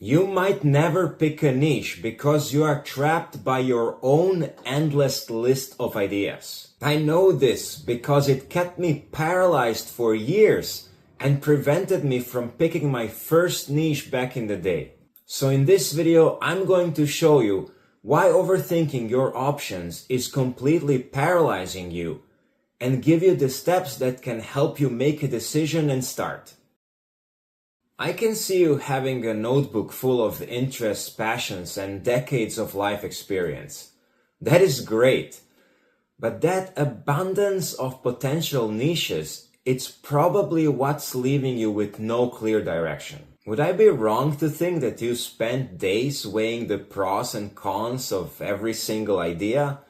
You might never pick a niche because you are trapped by your own endless list of ideas. I know this because it kept me paralyzed for years and prevented me from picking my first niche back in the day. So in this video, I'm going to show you why overthinking your options is completely paralyzing you and give you the steps that can help you make a decision and start. I can see you having a notebook full of interests, passions, and decades of life experience. That is great. But that abundance of potential niches, it's probably what's leaving you with no clear direction. Would I be wrong to think that you spent days weighing the pros and cons of every single idea?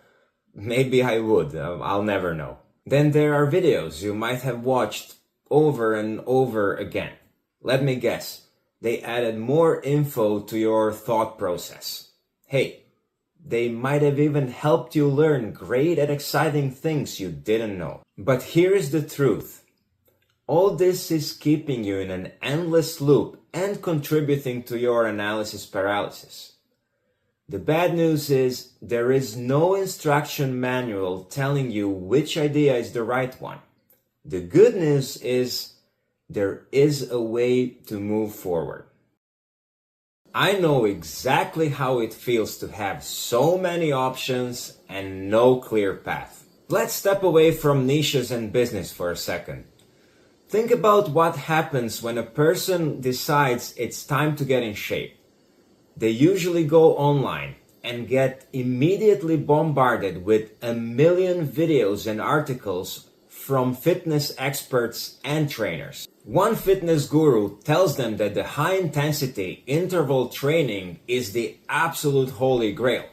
Maybe I would, I'll never know. Then there are videos you might have watched over and over again. Let me guess, they added more info to your thought process. Hey, they might have even helped you learn great and exciting things you didn't know. But here is the truth. All this is keeping you in an endless loop and contributing to your analysis paralysis. The bad news is there is no instruction manual telling you which idea is the right one. The good news is there is a way to move forward. I know exactly how it feels to have so many options and no clear path. Let's step away from niches and business for a second. Think about what happens when a person decides it's time to get in shape. They usually go online and get immediately bombarded with a million videos and articles from fitness experts and trainers. One fitness guru tells them that the high-intensity interval training is the absolute holy grail.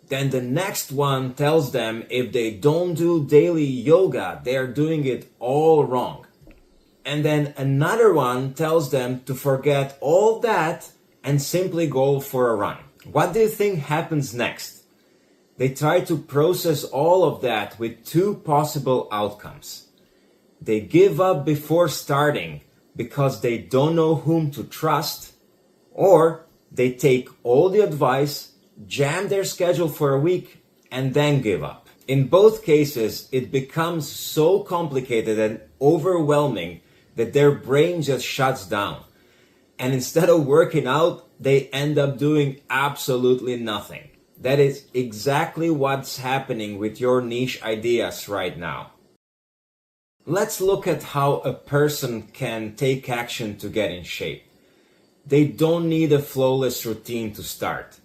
Then the next one tells them if they don't do daily yoga, they're doing it all wrong. And then another one tells them to forget all that and simply go for a run. What do you think happens next? They try to process all of that with two possible outcomes. They give up before starting because they don't know whom to trust, or they take all the advice, jam their schedule for a week, and then give up. In both cases, it becomes so complicated and overwhelming that their brain just shuts down. And instead of working out, they end up doing absolutely nothing. That is exactly what's happening with your niche ideas right now. Let's look at how a person can take action to get in shape. They don't need a flawless routine to start.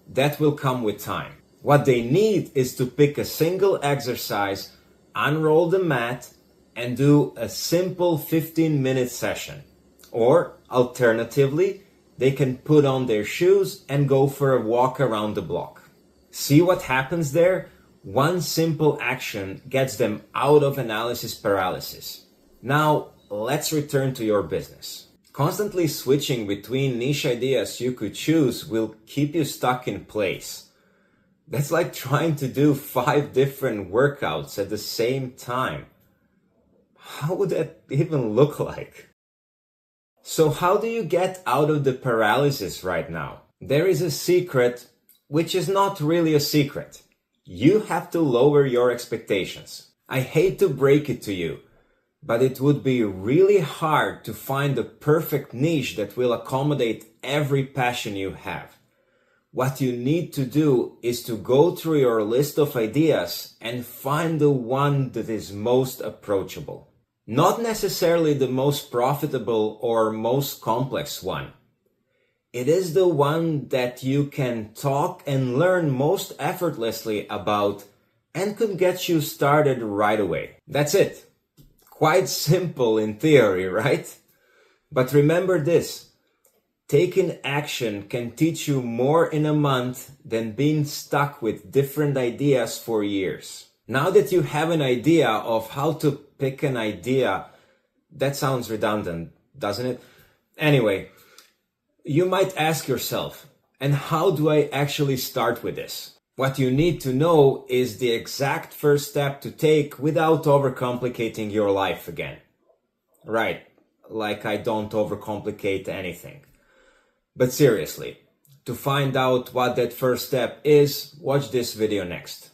That will come with time. What they need is to pick a single exercise, unroll the mat, and do a simple 15-minute session. Or, alternatively, they can put on their shoes and go for a walk around the block. See what happens there? One simple action gets them out of analysis paralysis. Now, let's return to your business. Constantly switching between niche ideas you could choose will keep you stuck in place. That's like trying to do 5 different workouts at the same time. How would that even look like? So how do you get out of the paralysis right now? There is a secret, which is not really a secret. You have to lower your expectations. I hate to break it to you, but it would be really hard to find the perfect niche that will accommodate every passion you have. What you need to do is to go through your list of ideas and find the one that is most approachable. Not necessarily the most profitable or most complex one. It is the one that you can talk and learn most effortlessly about and could get you started right away. That's it. Quite simple in theory, right? But remember this, taking action can teach you more in a month than being stuck with different ideas for years. Now that you have an idea of how to pick an idea, that sounds redundant, doesn't it? Anyway, you might ask yourself, and how do I actually start with this? What you need to know is the exact first step to take without overcomplicating your life again. Right, like I don't overcomplicate anything. But seriously, to find out what that first step is, watch this video next.